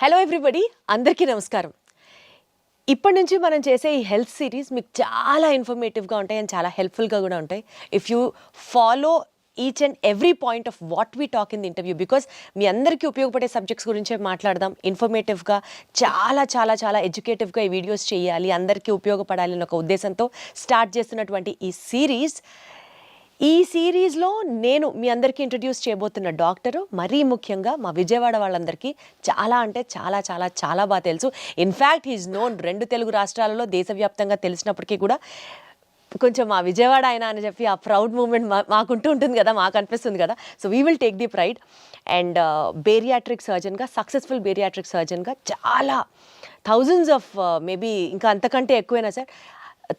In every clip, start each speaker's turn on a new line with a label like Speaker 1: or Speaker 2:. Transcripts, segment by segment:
Speaker 1: Hello everybody, అందరికీ నమస్కారం. ఇప్పటి నుంచి మనం చేసే ఈ హెల్త్ సిరీస్ మీకు చాలా ఇన్ఫర్మేటివ్గా ఉంటాయి అండ్ చాలా హెల్ప్ఫుల్గా కూడా ఉంటాయి. If you follow each and every point of what we talk in the interview, because మీ అందరికీ ఉపయోగపడే సబ్జెక్ట్స్ గురించే మాట్లాడదాం. ఇన్ఫర్మేటివ్గా చాలా చాలా చాలా ఎడ్యుకేటివ్గా ఈ వీడియోస్ చేయాలి, అందరికీ ఉపయోగపడాలి అనే ఒక ఉద్దేశంతో స్టార్ట్ చేస్తున్నటువంటి ఈ సిరీస్లో నేను మీ అందరికీ ఇంట్రడ్యూస్ చేయబోతున్న డాక్టరు మరీ ముఖ్యంగా మా విజయవాడ వాళ్ళందరికీ చాలా అంటే చాలా చాలా చాలా బాగా తెలుసు. ఇన్ఫ్యాక్ట్ హీఈస్ నోన్ 2 తెలుగు రాష్ట్రాలలో దేశవ్యాప్తంగా తెలిసినప్పటికీ కూడా కొంచెం మా విజయవాడ ఆయన అని చెప్పి ఆ ప్రౌడ్ మూమెంట్ మాకుంటూ ఉంటుంది కదా, మాకు అనిపిస్తుంది కదా. So we will take the pride. And bariatric సర్జన్గా, సక్సెస్ఫుల్ బేరియాట్రిక్ సర్జన్గా చాలా థౌజండ్స్ ఆఫ్ మేబీ ఇంకా అంతకంటే ఎక్కువైనా సార్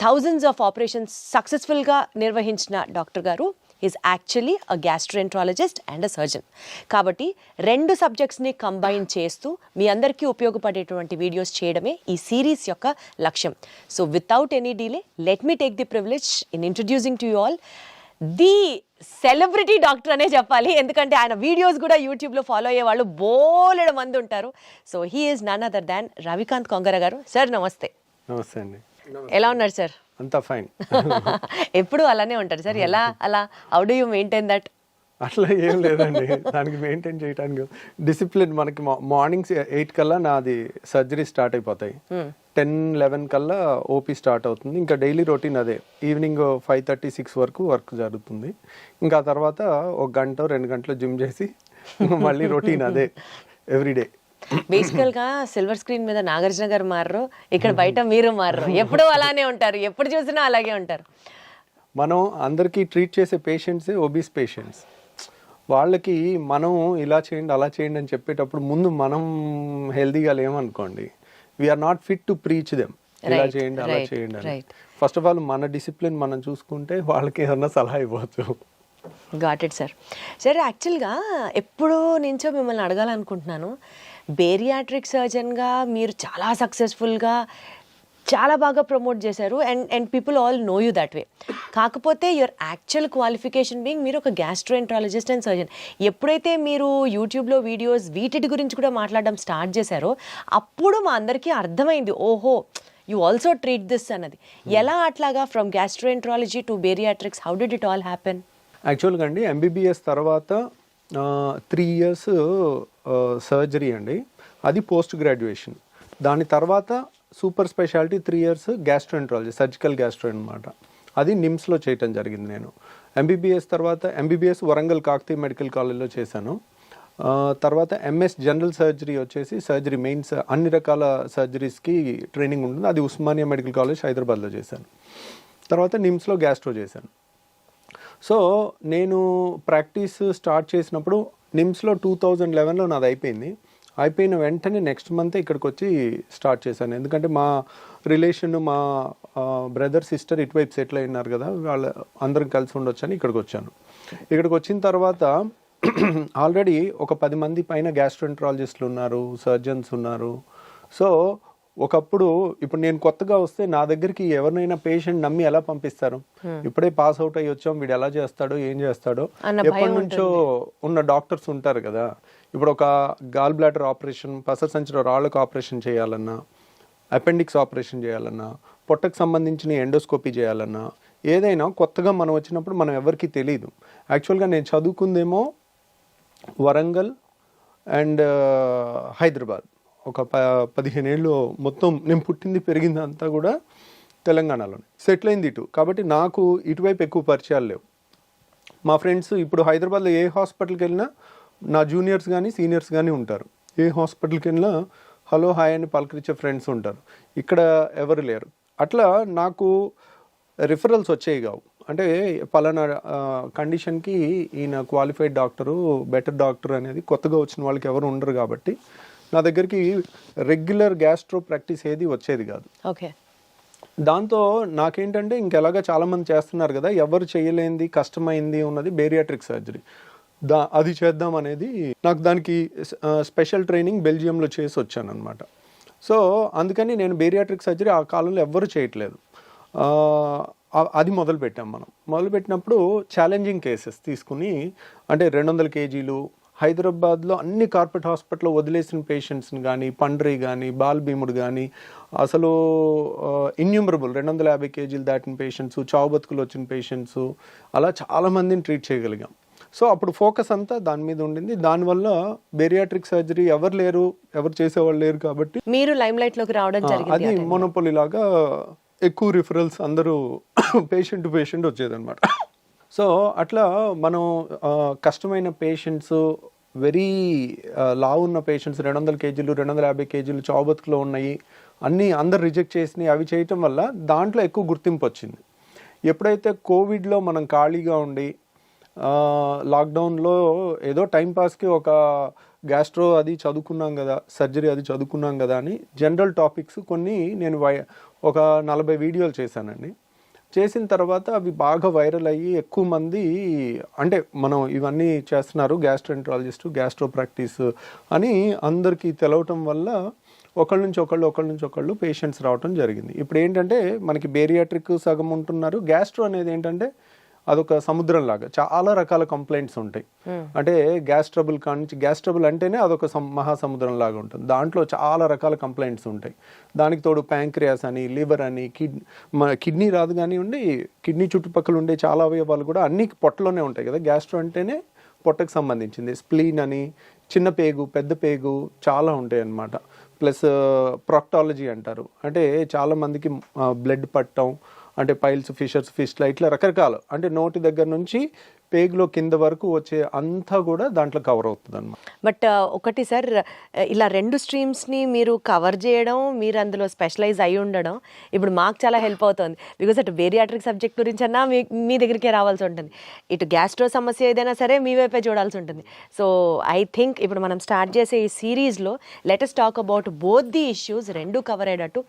Speaker 1: థౌజండ్స్ ఆఫ్ ఆపరేషన్స్ సక్సెస్ఫుల్గా నిర్వహించిన డాక్టర్ గారు is actually a gastroenterologist and a surgeon. కాబట్టి 2 సబ్జెక్ట్స్ని కంబైన్ చేస్తూ మీ అందరికీ ఉపయోగపడేటువంటి వీడియోస్ చేయడమే ఈ సిరీస్ యొక్క లక్ష్యం. So without any delay, let me take the privilege in introducing to you all the celebrity doctor అనే చెప్పాలి, ఎందుకంటే ఆయన వీడియోస్ కూడా యూట్యూబ్లో ఫాలో అయ్యే వాళ్ళు బోలెడు మంది ఉంటారు. So he is none other than Ravikanth Kongara garu. Sir నమస్తే.
Speaker 2: నమస్తే అండి.
Speaker 1: ఎలా ఉన్నారు సార్?
Speaker 2: అంతా ఫైన్.
Speaker 1: ఎప్పుడు అలానే ఉంటారు సార్? ఎలా అలా how do you maintain that?
Speaker 2: అట్లా ఏం లేదండి, దానికి మెయింటైన్ చేయడానికి డిసిప్లిన్. మనకి మార్నింగ్ 8 కల్లా నాది సర్జరీ స్టార్ట్ అయిపోతాయి, 10-11 కల్లా ఓపీ స్టార్ట్ అవుతుంది. ఇంకా డైలీ రొటీన్ అదే. ఈవినింగ్ 5:30-6 వరకు వర్క్ జరుగుతుంది. ఇంకా తర్వాత 1 గంట 2 గంటలు జిమ్ చేసి మళ్ళీ రొటీన్ అదే ఎవ్రీడే.
Speaker 1: బేసికల్గా సిల్వర్ స్క్రీన్ మీద నాగార్జున గారు మారరు, ఇక్కడ బయట మీరు మారరు, ఎప్పుడు అలానే ఉంటారు, ఎప్పుడు చూసినా అలాగే ఉంటారు.
Speaker 2: మనం అందరికీ ట్రీట్ చేసే పేషెంట్సే ఒబీస్ పేషెంట్స్. వాళ్ళకి మనం ఇలా చేయండి అలా చేయండి అని చెప్పేటప్పుడు ముందు మనం హెల్దీగా లేమనుకోండి, we are not fit to preach them ఇలా చేయండి అలా చేయండి అని. ఫస్ట్ ఆఫ్ ఆల్ మన డిసిప్లిన్ మనం చూసుకుంటే వాళ్ళకి ఏదన్నా సలహా ఇవ్వచ్చు.
Speaker 1: Got it sir. సార్ యాక్చువల్గా ఎప్పుడో నుంచో మిమ్మల్ని అడగాలనుకుంటున్నాను. బేరియాట్రిక్ సర్జన్గా మీరు చాలా సక్సెస్ఫుల్గా చాలా బాగా ప్రమోట్ చేశారు and people all know you that way. కాకపోతే యువర్ యాక్చువల్ క్వాలిఫికేషన్ బీయింగ్ మీరు ఒక గ్యాస్ట్రోఎంట్రాలజిస్ట్ అండ్ సర్జన్. ఎప్పుడైతే మీరు యూట్యూబ్లో వీడియోస్ వీటి గురించి కూడా మాట్లాడడం స్టార్ట్ చేశారో అప్పుడు మా అందరికీ అర్థమైంది, ఓహో యూ ఆల్సో ట్రీట్ దిస్ అన్నది. ఎలా అట్లాగా from gastroenterology to bariatrics, how did it all happen?
Speaker 2: యాక్చువల్గా అండి, ఎంబీబీఎస్ తర్వాత 3 years సర్జరీ అండి, అది పోస్ట్ గ్రాడ్యుయేషన్. దాని తర్వాత super speciality 3 years gastroenterology, surgical gastro అనమాట. అది నిమ్స్లో చేయటం జరిగింది. నేను ఎంబీబీఎస్ తర్వాత ఎంబీబీఎస్ వరంగల్ కాకతీయ మెడికల్ కాలేజ్లో చేశాను. తర్వాత ఎంఎస్ జనరల్ సర్జరీ వచ్చేసి సర్జరీ మెయిన్స్ అన్ని రకాల సర్జరీస్కి ట్రైనింగ్ ఉంటుంది, అది ఉస్మానియా మెడికల్ కాలేజ్ హైదరాబాద్లో చేశాను. తర్వాత నిమ్స్లో గ్యాస్ట్రో చేశాను. సో నేను ప్రాక్టీస్ స్టార్ట్ చేసినప్పుడు నిమ్స్లో 2011లో నాది అయిపోయిన వెంటనే నెక్స్ట్ మంత్ ఇక్కడికి వచ్చి స్టార్ట్ చేశాను. ఎందుకంటే మా రిలేషన్, మా బ్రదర్ సిస్టర్ ఇటువైపు సెటిల్ అయినారు కదా, వాళ్ళ అందరం కలిసి ఉండొచ్చని ఇక్కడికి వచ్చాను. ఇక్కడికి వచ్చిన తర్వాత ఆల్రెడీ ఒక 10 మంది పైన గ్యాస్ట్రోఎంట్రాలజిస్టులు ఉన్నారు, సర్జన్స్ ఉన్నారు. సో ఒకప్పుడు ఇప్పుడు నేను కొత్తగా వస్తే నా దగ్గరికి ఎవరినైనా పేషెంట్ నమ్మి ఎలా పంపిస్తారు? ఇప్పుడే పాస్ అవుట్ అయ్యి వచ్చాం, వీడు ఎలా చేస్తాడో ఏం చేస్తాడో ఎప్పటి నుంచో ఉన్న డాక్టర్స్ ఉంటారు కదా. ఇప్పుడు ఒక గాల్ బ్లాడర్ ఆపరేషన్, పసరసంచిలో రాళ్ళకు ఆపరేషన్ చేయాలన్నా, అపెండిక్స్ ఆపరేషన్ చేయాలన్నా, పొట్టకు సంబంధించిన ఎండోస్కోపీ చేయాలన్నా, ఏదైనా కొత్తగా మనం వచ్చినప్పుడు మనం ఎవరికి తెలియదు. యాక్చువల్గా నేను చదువుకుందేమో వరంగల్ అండ్ హైదరాబాద్. ఒక 15 ఏళ్ళు మొత్తం నేను పుట్టింది పెరిగింది అంతా కూడా తెలంగాణలోనే, సెటిల్ అయింది ఇటు. కాబట్టి నాకు ఇటువైపు ఎక్కువ పరిచయాలు లేవు. మా ఫ్రెండ్స్ ఇప్పుడు హైదరాబాద్లో ఏ హాస్పిటల్కి వెళ్ళినా నా జూనియర్స్ కానీ సీనియర్స్ కానీ ఉంటారు. ఏ హాస్పిటల్కి వెళ్ళినా హలో హాయ్ అని పలకరించే ఫ్రెండ్స్ ఉంటారు. ఇక్కడ ఎవరు లేరు. అట్లా నాకు రిఫరల్స్ వచ్చేవి కావు. అంటే పలానా కండిషన్కి ఈయన క్వాలిఫైడ్ డాక్టరు, బెటర్ డాక్టర్ అనేది కొత్తగా వచ్చిన వాళ్ళకి ఎవరు ఉండరు. కాబట్టి నా దగ్గరికి రెగ్యులర్ గ్యాస్ట్రో ప్రాక్టీస్ ఏది వచ్చేది కాదు.
Speaker 1: ఓకే.
Speaker 2: దాంతో నాకేంటంటే ఇంకెలాగా చాలామంది చేస్తున్నారు కదా, ఎవరు చేయలేంది కష్టమైంది ఉన్నది బేరియాట్రిక్ సర్జరీ, అది చేద్దాం అనేది నాకు. దానికి స్పెషల్ ట్రైనింగ్ బెల్జియంలో చేసి వచ్చాను అనమాట. సో అందుకని నేను బేరియాట్రిక్ సర్జరీ ఆ కాలంలో ఎవ్వరు చేయట్లేదు. అది మొదలుపెట్టాం. మనం మొదలుపెట్టినప్పుడు ఛాలెంజింగ్ కేసెస్ తీసుకుని, అంటే 200 kgs హైదరాబాద్లో అన్ని కార్పొరేట్ హాస్పిటల్లో వదిలేసిన పేషెంట్స్ని కానీ, పండ్రి కానీ, బాల్భీముడు కానీ, అసలు ఇన్యూమరబుల్ 250 కేజీలు దాటిన పేషెంట్స్, చావు బతుకులు వచ్చిన పేషెంట్స్, అలా చాలామందిని ట్రీట్ చేయగలిగాం. సో అప్పుడు ఫోకస్ అంతా దాని మీద ఉండింది. దానివల్ల బేరియాట్రిక్ సర్జరీ ఎవరు చేసేవాళ్ళు లేరు కాబట్టి
Speaker 1: మీరు లైమ్ లైట్ లోకి రావడం జరిగింది.
Speaker 2: అది మోనోపోలీ లాగా ఎక్కువ రిఫరల్స్ అందరూ పేషెంట్ టు పేషెంట్ వచ్చేదన్నమాట. సో అట్లా మనం కష్టమైన పేషెంట్స్, వెరీ లావు ఉన్న పేషెంట్స్, 200 కేజీలు 250 కేజీలు చావు బతుకులో ఉన్నాయి, అన్నీ అందరు రిజెక్ట్ చేసినాయి. అవి చేయటం వల్ల దాంట్లో ఎక్కువ గుర్తింపు వచ్చింది. ఎప్పుడైతే కోవిడ్లో మనం ఖాళీగా ఉండి లాక్డౌన్లో ఏదో టైంపాస్కి ఒక గ్యాస్ట్రో అది చదువుకున్నాం కదా, సర్జరీ అది చదువుకున్నాం కదా అని జనరల్ టాపిక్స్ కొన్ని నేను ఒక 40 వీడియోలు చేశానండి. చేసిన తర్వాత అవి బాగా వైరల్ అయ్యి ఎక్కువ మంది, అంటే మనం ఇవన్నీ చేస్తున్నారు గ్యాస్ట్రోఎంట్రాలజిస్ట్, గ్యాస్ట్రో ప్రాక్టీస్ అని అందరికీ తెలవటం వల్ల ఒకళ్ళ నుంచి ఒకళ్ళు పేషెంట్స్ రావటం జరిగింది. ఇప్పుడు ఏంటంటే మనకి బేరియాట్రిక్ సగం ఉంటున్నారు. గ్యాస్ట్రో అనేది ఏంటంటే అదొక సముద్రం లాగా, చాలా రకాల కంప్లైంట్స్ ఉంటాయి. అంటే గ్యాస్ ట్రబుల్ కానించి, గ్యాస్ ట్రబుల్ అంటేనే అదొక మహాసముద్రం లాగా ఉంటుంది. దాంట్లో చాలా రకాల కంప్లైంట్స్ ఉంటాయి. దానికి తోడు ప్యాంక్రియాస్ అని, లివర్ అని, కిడ్నీ రాదు కానివ్వండి, కిడ్నీ చుట్టుపక్కల ఉండే చాలా అవయవాలు కూడా అన్ని పొట్టలోనే ఉంటాయి కదా. గ్యాస్ట్రో అంటేనే పొట్టకు సంబంధించింది. స్ప్లీన్ అని, చిన్న పేగు, పెద్ద పేగు చాలా ఉంటాయి అన్నమాట. ప్లస్ ప్రాక్టాలజీ అంటారు, అంటే చాలామందికి బ్లడ్ పట్టడం, అంటే పైల్స్, ఫిషర్స్, ఫిస్ట్లా, ఇట్లా రకరకాలు, అంటే నోటి దగ్గర నుంచి పేగులో కింద వరకు వచ్చే అంతా కూడా దాంట్లో కవర్ అవుతుంది అన్నమాట.
Speaker 1: బట్ ఒకటి సార్, ఇలా 2 స్ట్రీమ్స్ని మీరు కవర్ చేయడం, మీరు అందులో స్పెషలైజ్ అయి ఉండడం ఇప్పుడు మాకు చాలా హెల్ప్ అవుతుంది. బికాజ్ అటు బేరియాట్రిక్ సబ్జెక్ట్ గురించి అన్నా మీ దగ్గరికే రావాల్సి ఉంటుంది, ఇటు గ్యాస్ట్రో సమస్య ఏదైనా సరే మీ వైపే చూడాల్సి ఉంటుంది. సో ఐ థింక్ ఇప్పుడు మనం స్టార్ట్ చేసే ఈ సిరీస్లో let us talk about both the issues, 2 cover అయ్యేటట్టు.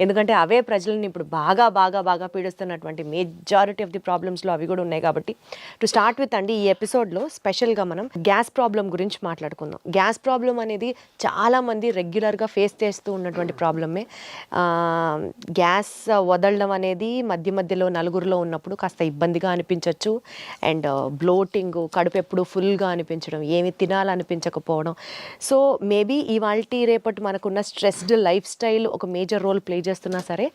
Speaker 1: ఎందుకంటే అవే ప్రజలను ఇప్పుడు బాగా పీడిస్తున్నటువంటి మెజారిటీ ఆఫ్ ది ప్రాబ్లమ్స్లో అవి కూడా ఉన్నాయి. కాబట్టి టు స్టార్ట్ విత్ అండి, ఈ ఎపిసోడ్లో స్పెషల్గా మనం గ్యాస్ ప్రాబ్లం గురించి మాట్లాడుకుందాం. గ్యాస్ ప్రాబ్లం అనేది చాలామంది రెగ్యులర్గా ఫేస్ చేస్తూ ఉన్నటువంటి ప్రాబ్లమే. గ్యాస్ వదలడం అనేది మధ్యలో నలుగురిలో ఉన్నప్పుడు కాస్త ఇబ్బందిగా అనిపించవచ్చు. అండ్ బ్లోటింగ్, కడుపు ఎప్పుడు ఫుల్గా అనిపించడం, ఏమి తినాలనిపించకపోవడం. సో మేబీ ఇవాల్టి రేపటి మనకున్న స్ట్రెస్డ్ లైఫ్ స్టైల్ ఒక మేజర్ రోల్ ప్లే చేస్తున్నా సరే,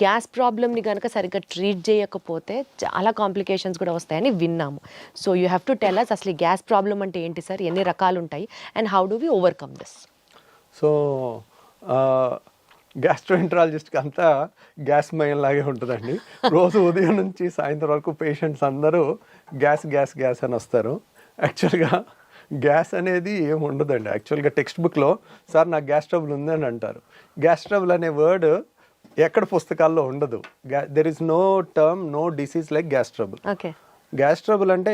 Speaker 1: గ్యాస్ ప్రాబ్లమ్ని కనుక సరిగ్గా ట్రీట్ చేయకపోతే చాలా కాంప్లికేషన్స్ కూడా వస్తాయని విన్నాము. So you have to tell us అసలు గ్యాస్ ప్రాబ్లం అంటే ఏంటి సార్, ఎన్ని రకాలు ఉంటాయి, and how do we overcome this?
Speaker 2: So గ్యాస్ట్రోఎంట్రాలజిస్ట్కి అంతా గ్యాస్ మయం లాగే ఉంటుందండి. రోజు ఉదయం నుంచి సాయంత్రం వరకు పేషెంట్స్ అందరూ గ్యాస్ అని వస్తారు. యాక్చువల్గా గ్యాస్ అనేది ఏమి ఉండదండి. యాక్చువల్గా టెక్స్ట్ బుక్లో సార్ నాకు గ్యాస్ ట్రబుల్ ఉందని అంటారు. గ్యాస్ ట్రబుల్ అనే వర్డ్ ఎక్కడ పుస్తకాల్లో ఉండదు. There is no term, no disease like gas trouble.
Speaker 1: Okay,
Speaker 2: gas trouble అంటే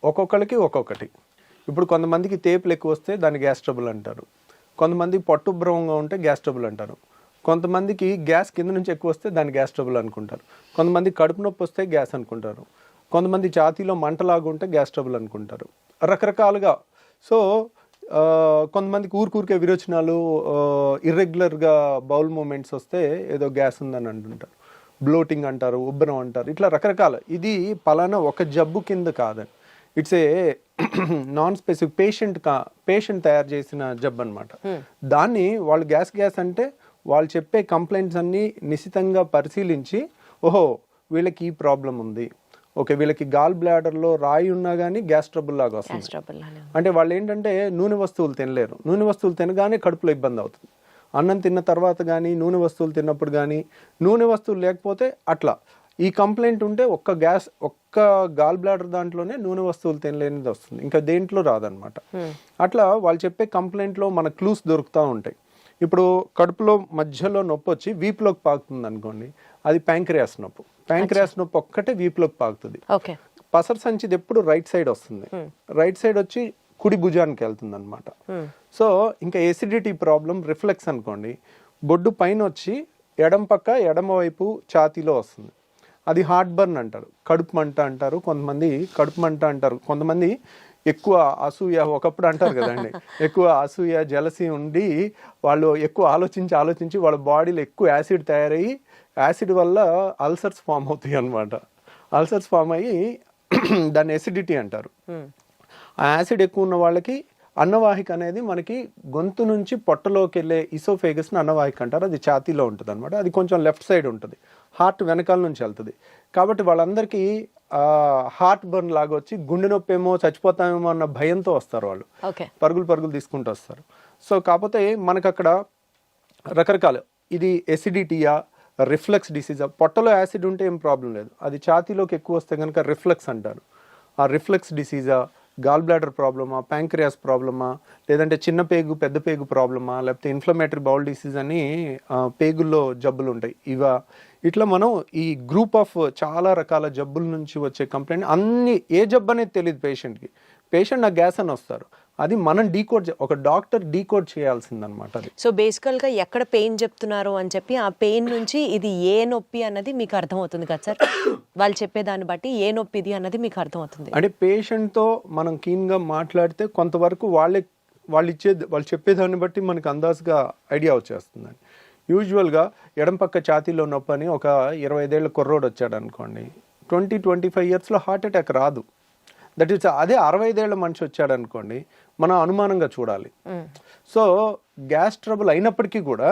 Speaker 2: ఒక్కొక్కరికి ఒక్కొక్కటి. ఇప్పుడు కొంతమందికి తేపులు ఎక్కువ వస్తే దాన్ని గ్యాస్ ట్రబుల్ అంటారు. కొంతమంది పట్టుభ్రమంగా ఉంటే గ్యాస్ ట్రబుల్ అంటారు. కొంతమందికి గ్యాస్ కింద నుంచి ఎక్కువ వస్తే దాన్ని గ్యాస్ ట్రబుల్ అనుకుంటారు. కొంతమంది కడుపు నొప్పి వస్తే గ్యాస్ అనుకుంటారు. కొంతమంది ఛాతీలో మంటలాగా ఉంటే గ్యాస్ ట్రబుల్ అనుకుంటారు. రకరకాలుగా. సో కొంతమందికి ఊరికే విరోచనాలు, ఇర్రెగ్యులర్గా బౌల్ మూమెంట్స్ వస్తే ఏదో గ్యాస్ ఉందని అంటుంటారు. బ్లోటింగ్ అంటారు, ఉబ్బరం అంటారు, ఇట్లా రకరకాల. ఇది పలానా ఒక జబ్బు కింద కాదని, it's a non specific patient తయారు చేసిన జబ్బు అనమాట. దాన్ని వాళ్ళు గ్యాస్ అంటే వాళ్ళు చెప్పే కంప్లైంట్స్ అన్నీ నిశితంగా పరిశీలించి, ఓహో వీళ్ళకి ఈ ప్రాబ్లం ఉంది, ఓకే వీళ్ళకి గాల్ బ్లాడర్లో రాయి ఉన్నా కానీ గ్యాస్ ట్రబుల్ లాగా వస్తుంది. అంటే వాళ్ళు ఏంటంటే నూనె వస్తువులు తినలేరు. నూనె వస్తువులు తినగానే కడుపులో ఇబ్బంది అవుతుంది. అన్నం తిన్న తర్వాత కానీ, నూనె వస్తువులు తిన్నప్పుడు కానీ, నూనె వస్తువులు లేకపోతే అట్లా. ఈ కంప్లైంట్ ఉంటే ఒక్క గాల్ బ్లాడర్ దాంట్లోనే నూనె వస్తువులు తినలేనిది వస్తుంది, ఇంకా దేంట్లో రాదనమాట. అట్లా వాళ్ళు చెప్పే కంప్లైంట్లో మన క్లూస్ దొరుకుతూ ఉంటాయి. ఇప్పుడు కడుపులో మధ్యలో నొప్పి వచ్చి వీపులోకి పాకుతుంది అనుకోండి, అది ప్యాంక్రియాస్ నొప్పి. ప్యాంక్రియాస్ నొప్పి ఒక్కటే వీపులోకి పాకుతుంది. పసర సంచిది ఎప్పుడు రైట్ సైడ్ వస్తుంది, రైట్ సైడ్ వచ్చి కుడి భుజానికి వెళ్తుంది అనమాట. సో ఇంకా ఎసిడిటీ ప్రాబ్లం, రిఫ్లెక్స్ అనుకోండి, బొడ్డు పైన వచ్చి ఎడమ వైపు ఛాతీలో వస్తుంది. అది హార్ట్ బర్న్ అంటారు, కడుపు మంట అంటారు. కొంతమంది కడుపు మంట అంటారు. కొంతమంది ఎక్కువ అసూయ, ఒకప్పుడు అంటారు కదండి, ఎక్కువ అసూయ, జలసి ఉండి వాళ్ళు ఎక్కువ ఆలోచించి వాళ్ళ బాడీలో ఎక్కువ యాసిడ్ తయారయ్యి, యాసిడ్ వల్ల అల్సర్స్ ఫామ్ అవుతాయి అన్నమాట. అల్సర్స్ ఫామ్ అయ్యి దాన్ని ఎసిడిటీ అంటారు. ఆ యాసిడ్ ఎక్కువ ఉన్న వాళ్ళకి అన్నవాహిక అనేది మనకి గొంతు నుంచి పొట్టలోకి వెళ్ళే ఇసోఫేగస్ని అన్నవాహిక అంటారు. అది ఛాతీలో ఉంటుంది అనమాట. అది కొంచెం లెఫ్ట్ సైడ్ ఉంటుంది, హార్ట్ వెనకాల నుంచి వెళ్తుంది. కాబట్టి వాళ్ళందరికీ హార్ట్ బర్న్ లాగా వచ్చి గుండె నొప్పి ఏమో చచ్చిపోతామేమో అన్న భయంతో వస్తారు వాళ్ళు, పరుగులు తీసుకుంటూ వస్తారు. సో కాకపోతే మనకు అక్కడ రకరకాలు, ఇది ఎసిడిటీయా, రిఫ్లక్స్ డిసీజా. పొట్టలో యాసిడ్ ఉంటే ఏం ప్రాబ్లం లేదు, అది ఛాతీలోకి ఎక్కువ వస్తే కనుక రిఫ్లక్స్ అంటారు. ఆ రిఫ్లక్స్ డిసీజా, గాల్ బ్లాడర్ ప్రాబ్లమా, ప్యాంక్రియాస్ ప్రాబ్లమా, లేదంటే చిన్న పేగు పెద్ద పేగు ప్రాబ్లమా, లేకపోతే ఇన్ఫ్లమేటరీ బౌల్ డిసీజ్ అని పేగుల్లో జబ్బులు ఉంటాయి ఇవా. ఇట్లా మనం ఈ గ్రూప్ ఆఫ్ చాలా రకాల జబ్బుల నుంచి వచ్చే కంప్లైంట్, అన్ని ఏ జబ్బు అనేది తెలియదు పేషెంట్కి. పేషెంట్ నాకు గ్యాస్ అని వస్తారు, అది మనం ఒక డాక్టర్ డీకోడ్ చేయాల్సిందనమాట. అది
Speaker 1: సో బేసికల్గా ఎక్కడ పెయిన్ చెప్తున్నారు అని చెప్పి ఆ పెయిన్ నుంచి ఇది ఏ నొప్పి అన్నది మీకు అర్థమవుతుంది కదా సార్, వాళ్ళు చెప్పేదాన్ని బట్టి ఏ నొప్పి ఇది అన్నది మీకు అర్థమవుతుంది.
Speaker 2: అంటే పేషెంట్తో మనం కీన్గా మాట్లాడితే కొంతవరకు వాళ్ళు చెప్పేదాన్ని బట్టి మనకు అందాజుగా ఐడియా వచ్చేస్తుందండి. యూజువల్గా ఎడం పక్క ఛాతీలో నొప్పి అని ఒక 25 ఏళ్ళ కుర్రోడు వచ్చాడు అనుకోండి, 20-25 ఇయర్స్లో హార్ట్ అటాక్ రాదు. దట్ ఈస్ అదే 65 ఏళ్ళ మనిషి వచ్చాడు అనుకోండి, మనం అనుమానంగా చూడాలి. సో గ్యాస్ ట్రబుల్ అయినప్పటికీ కూడా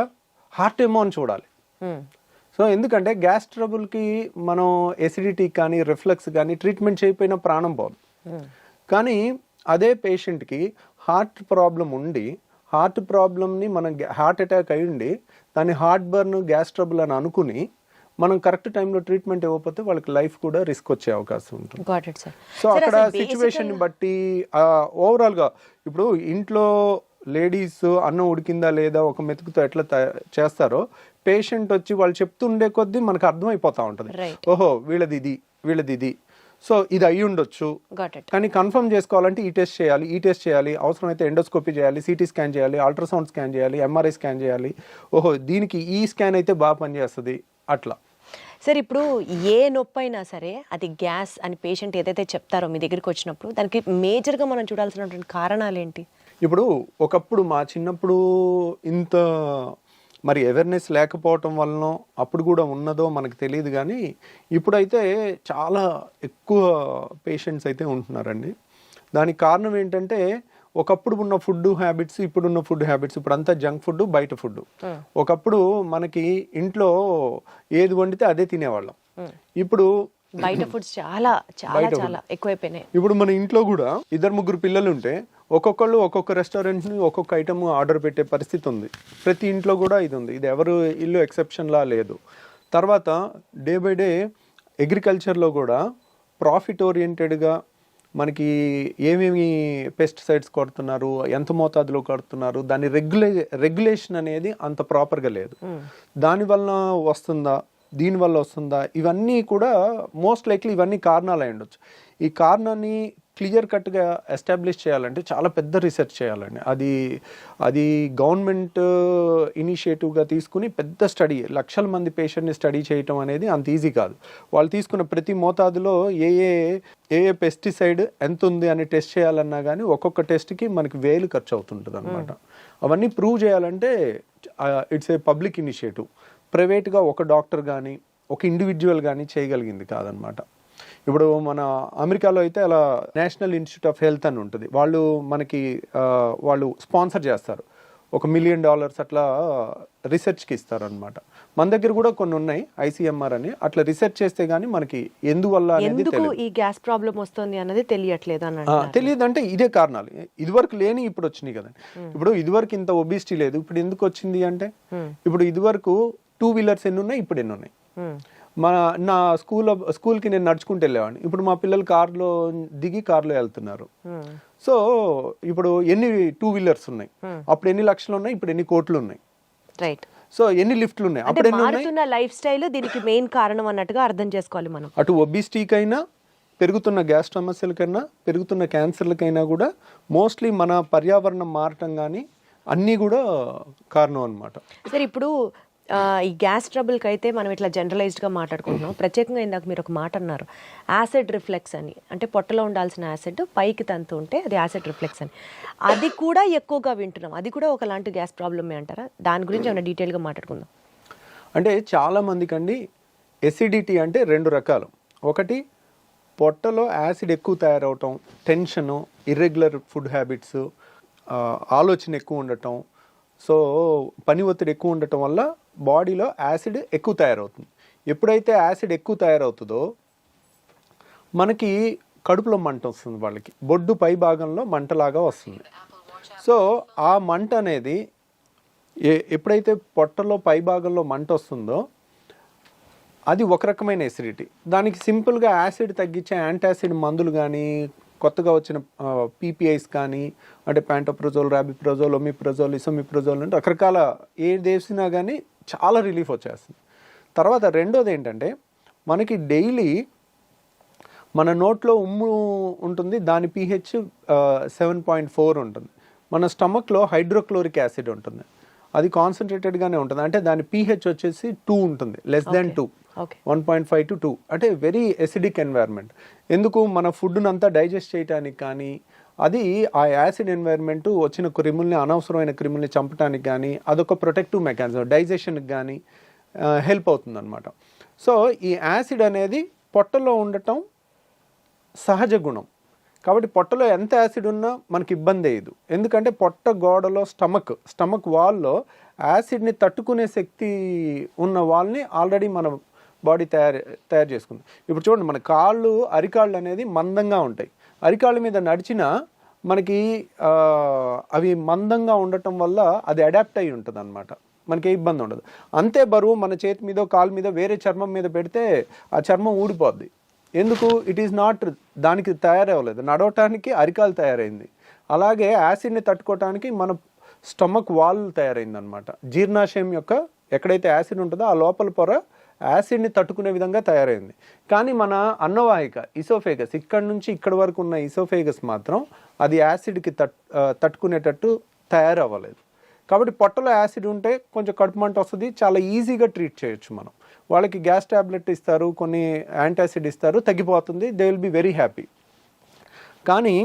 Speaker 2: హార్ట్ ఏమో అని చూడాలి. సో ఎందుకంటే గ్యాస్ ట్రబుల్కి మనం ఎసిడిటీ కానీ రిఫ్లక్స్ కానీ ట్రీట్మెంట్ చేయకపోయినా ప్రాణం పోదు. కానీ అదే పేషెంట్కి హార్ట్ ప్రాబ్లం ఉండి, హార్ట్ ప్రాబ్లమ్ని మనం హార్ట్ అటాక్ అయ్యిండి దాన్ని హార్ట్ బర్న్, గ్యాస్ ట్రబుల్ అని అనుకుని మనం కరెక్ట్ టైంలో ట్రీట్మెంట్ ఇవ్వకపోతే వాళ్ళకి లైఫ్ కూడా రిస్క్ వచ్చే అవకాశం ఉంటుంది. సో అక్కడ సిచ్యువేషన్ బట్టి ఓవరాల్గా ఇప్పుడు ఇంట్లో లేడీస్ అన్నం ఉడికిందా లేదా ఒక మెతుకుతో ఎట్లా చేస్తారో, పేషెంట్ వచ్చి వాళ్ళు చెప్తుండే కొద్దీ మనకు అర్థమైపోతా ఉంటుంది, ఓహో వీళ్ళది ఇది, సో ఇది అయ్యి ఉండొచ్చు. కానీ కన్ఫర్మ్ చేసుకోవాలంటే ఈ టెస్ట్ చేయాలి, అవసరమైతే ఎండోస్కోపీ చేయాలి, సిటీ స్కాన్ చేయాలి, అల్ట్రాసౌండ్ స్కాన్ చేయాలి, ఎంఆర్ఐ స్కాన్ చేయాలి. ఓహో దీనికి ఈ స్కాన్ అయితే బాగా పనిచేస్తుంది అట్లా.
Speaker 1: సార్ ఇప్పుడు ఏ నొప్పి అయినా సరే అది గ్యాస్ అని పేషెంట్ ఏదైతే చెప్తారో మీ దగ్గరికి వచ్చినప్పుడు దానికి మేజర్గా మనం చూడాల్సినటువంటి కారణాలు ఏంటి?
Speaker 2: ఇప్పుడు ఒకప్పుడు మా చిన్నప్పుడు ఇంత మరి అవేర్నెస్ లేకపోవటం వలన అప్పుడు కూడా ఉన్నదో మనకు తెలియదు, కానీ ఇప్పుడైతే చాలా ఎక్కువ పేషెంట్స్ అయితే ఉంటున్నారండి. దానికి కారణం ఏంటంటే ఒకప్పుడు ఉన్న ఫుడ్ హ్యాబిట్స్, ఇప్పుడున్న ఫుడ్ హ్యాబిట్స్, ఇప్పుడు అంతా జంక్ ఫుడ్, బయట ఫుడ్. ఒకప్పుడు మనకి ఇంట్లో ఏది వండితే అదే తినేవాళ్ళం, ఇప్పుడు
Speaker 1: బయట ఫుడ్స్ చాలా చాలా చాలా ఎక్కువైపోయినాయి.
Speaker 2: ఇప్పుడు మన ఇంట్లో కూడా 2-3 పిల్లలు ఉంటే ఒక్కొక్కళ్ళు ఒక్కొక్క రెస్టారెంట్ ని ఒక్కొక్క ఐటమ్ ఆర్డర్ పెట్టే పరిస్థితి ఉంది. ప్రతి ఇంట్లో కూడా ఇది ఉంది, ఇది ఎవరు ఇల్లు ఎక్సెప్షన్ లా లేదు. తర్వాత డే బై డే అగ్రికల్చర్లో కూడా ప్రాఫిట్ ఓరియంటెడ్గా మనకి ఏమేమి పెస్టిసైడ్స్ కొడుతున్నారు, ఎంత మోతాదులో కొడుతున్నారు, దాని రెగ్యులేషన్ అనేది అంత ప్రాపర్గా లేదు. దానివల్ల వస్తుందా, దీనివల్ల వస్తుందా, ఇవన్నీ కూడా మోస్ట్ లైక్లీ ఇవన్నీ కారణాలు అయి ఉండొచ్చు. ఈ కారణాన్ని క్లియర్ కట్గా ఎస్టాబ్లిష్ చేయాలంటే చాలా పెద్ద రీసెర్చ్ చేయాలండి. అది గవర్నమెంట్ ఇనిషియేటివ్గా తీసుకుని పెద్ద స్టడీ, లక్షల మంది పేషెంట్ని స్టడీ చేయటం అనేది అంత ఈజీ కాదు. వాళ్ళు తీసుకున్న ప్రతి మోతాదులో ఏ ఏ పెస్టిసైడ్ ఎంత ఉంది అని టెస్ట్ చేయాలన్నా కానీ ఒక్కొక్క టెస్ట్కి మనకి 1000 ఖర్చు అవుతుంటుంది అనమాట. అవన్నీ ప్రూవ్ చేయాలంటే ఇట్స్ ఏ పబ్లిక్ ఇనిషియేటివ్. ప్రైవేట్గా ఒక డాక్టర్ కానీ ఒక ఇండివిజువల్ కానీ చేయగలిగింది కాదనమాట. ఇప్పుడు మన అమెరికాలో అయితే అలా నేషనల్ ఇన్స్టిట్యూట్ ఆఫ్ హెల్త్ అని ఉంటుంది, వాళ్ళు స్పాన్సర్ చేస్తారు, $1 మిలియన్ అట్లా రీసెర్చ్కి ఇస్తారు అనమాట. మన దగ్గర కూడా కొన్ని ఉన్నాయి, ICMR అని. అట్లా రీసెర్చ్ చేస్తే గానీ మనకి ఎందువల్ల అనేది
Speaker 1: ఈ గ్యాస్ ప్రాబ్లం వస్తుంది అన్నది
Speaker 2: తెలియదు. అంటే ఇదే కారణాలు, ఇదివరకు లేని ఇప్పుడు వచ్చినాయి కదండి. ఇప్పుడు ఇదివరకు ఇంత ఒబిసిటీ లేదు, ఇప్పుడు ఎందుకు వచ్చింది అంటే, ఇప్పుడు ఇదివరకు 2 వీలర్స్ ఎన్ని ఉన్నాయి, ఇప్పుడు ఎన్ని ఉన్నాయి. నా స్కూల్కి నేను నడుచుకుంటూ వెళ్ళేవాడిని, ఇప్పుడు మా పిల్లలు కార్లో దిగి కార్లో వెళ్తున్నారు. సో ఇప్పుడు ఎన్ని 2 వీలర్స్ ఉన్నాయి, అప్పుడు ఎన్ని లక్షలు ఉన్నాయి, ఇప్పుడు ఎన్ని కోట్లు ఉన్నాయి.
Speaker 1: రైట్.
Speaker 2: సో ఎన్ని లిఫ్ట్లు ఉన్నాయి, అప్పుడు
Speaker 1: మారుతున్న లైఫ్ స్టైల్ దీనికి మెయిన్ కారణం అన్నట్టుగా అర్థం చేసుకోవాలి మనం.
Speaker 2: అటు ఒబిసిటీకైనా, పెరుగుతున్న గ్యాస్ సమస్యలకైనా, పెరుగుతున్న క్యాన్సర్లకైనా కూడా మోస్ట్లీ మన పర్యావరణం మారటం కానీ అన్నీ కూడా కారణం అన్నమాట.
Speaker 1: సరే ఇప్పుడు ఈ గ్యాస్ ట్రబుల్కి అయితే మనం ఇట్లా జనరలైజ్డ్గా మాట్లాడుకుంటున్నాం. ప్రత్యేకంగా ఇందాక మీరు ఒక మాట అన్నారు, యాసిడ్ రిఫ్లెక్స్ అని. అంటే పొట్టలో ఉండాల్సిన యాసిడ్ పైకి తంతు ఉంటే అది యాసిడ్ రిఫ్లెక్స్ అని. అది కూడా ఎక్కువగా వింటున్నాం, అది కూడా ఒకలాంటి గ్యాస్ ప్రాబ్లమే అంటారా? దాని గురించి ఏమైనా డీటెయిల్గా మాట్లాడుకుందాం.
Speaker 2: అంటే చాలామందికి అండి ఎసిడిటీ అంటే 2 రకాలు. ఒకటి పొట్టలో యాసిడ్ ఎక్కువ తయారవటం, టెన్షను, ఇర్రెగ్యులర్ ఫుడ్ హ్యాబిట్స్, ఆలోచన ఎక్కువ ఉండటం, సో పని ఒత్తిడి ఎక్కువ ఉండటం వల్ల బాడీలో యాసిడ్ ఎక్కువ తయారవుతుంది. ఎప్పుడైతే యాసిడ్ ఎక్కువ తయారవుతుందో మనకి కడుపులో మంట వస్తుంది, వాళ్ళకి బొడ్డు పై భాగంలో మంటలాగా వస్తుంది. సో ఆ మంట అనేది ఎప్పుడైతే పొట్టలో పై భాగంలో మంట వస్తుందో అది ఒక రకమైన ఎసిడిటీ. దానికి సింపుల్గా యాసిడ్ తగ్గించే యాంటాసిడ్ మందులు కానీ, కొత్తగా వచ్చిన పీపీఐస్ కానీ, అంటే ప్యాంటోప్రజోల్, రాబిప్రజోల్, ఒమిప్రజోల్, ఇసోమిప్రజోల్ అంటే రకరకాల ఏది వేసినా కానీ చాలా రిలీఫ్ వచ్చేస్తుంది. తర్వాత రెండోది ఏంటంటే మనకి డైలీ మన నోట్లో ఉమ్ము ఉంటుంది, దాని pH 7.4 ఉంటుంది. మన స్టమక్లో హైడ్రోక్లోరిక్ యాసిడ్ ఉంటుంది, అది కాన్సన్ట్రేటెడ్గానే ఉంటుంది. అంటే దాని pH వచ్చేసి 2 ఉంటుంది, <2, 1.5 to 2. అంటే వెరీ ఎసిడిక్ ఎన్వైర్న్మెంట్. ఎందుకు మన ఫుడ్ను అంతా డైజెస్ట్ చేయడానికి కానీ, అది ఆ యాసిడ్ ఎన్వైర్న్మెంట్ వచ్చిన క్రిముల్ని, అనవసరమైన క్రిముల్ని చంపడానికి కానీ అదొక ప్రొటెక్టివ్ మెకానిజం, డైజెషన్కి కానీ హెల్ప్ అవుతుంది అనమాట. సో ఈ యాసిడ్ అనేది పొట్టలో ఉండటం సహజ గుణం. కాబట్టి పొట్టలో ఎంత యాసిడ్ ఉన్నా మనకి ఇబ్బంది అయ్యదు. ఎందుకంటే పొట్ట గోడలో స్టమక్ వాల్లో యాసిడ్ని తట్టుకునే శక్తి ఉన్న వాల్ని ఆల్రెడీ మన బాడీ తయారు చేసుకుంది. ఇప్పుడు చూడండి, మన కాళ్ళు, అరికాళ్ళు అనేది మందంగా ఉంటాయి. అరికాళ్ళ మీద నడిచినా మనకి అవి మందంగా ఉండటం వల్ల అది అడాప్ట్ అయి ఉంటుంది అనమాట, మనకి ఏ ఇబ్బంది ఉండదు. అంతే బరువు మన చేతి మీద, కాలు మీద, వేరే చర్మం మీద పెడితే ఆ చర్మం ఊడిపోద్ది. ఎందుకు? ఇట్ ఈస్ నాట్, దానికి తయారవ్వలేదు, నడవటానికి అరికాలు తయారైంది. అలాగే యాసిడ్ని తట్టుకోవటానికి మన స్టమక్ వాల్ తయారైంది అనమాట. జీర్ణాశయం యొక్క ఎక్కడైతే యాసిడ్ ఉంటుందో ఆ లోపల పొర యాసిడ్ని తట్టుకునే విధంగా తయారైంది. కానీ మన అన్నవాహిక, ఇసోఫేగస్, ఇక్కడ నుంచి ఇక్కడ వరకు ఉన్న ఇసోఫేగస్ మాత్రం అది యాసిడ్కి తట్టుకునేటట్టు తయారవ్వలేదు. కాబట్టి పొట్టలో యాసిడ్ ఉంటే కొంచెం కడుపు మంట వస్తుంది, చాలా ఈజీగా ట్రీట్ చేయొచ్చు మనం. వాళ్ళకి గ్యాస్ ట్యాబ్లెట్ ఇస్తారు, కొన్ని యాంటాసిడ్ ఇస్తారు, తగ్గిపోతుంది, they will be very happy. కానీ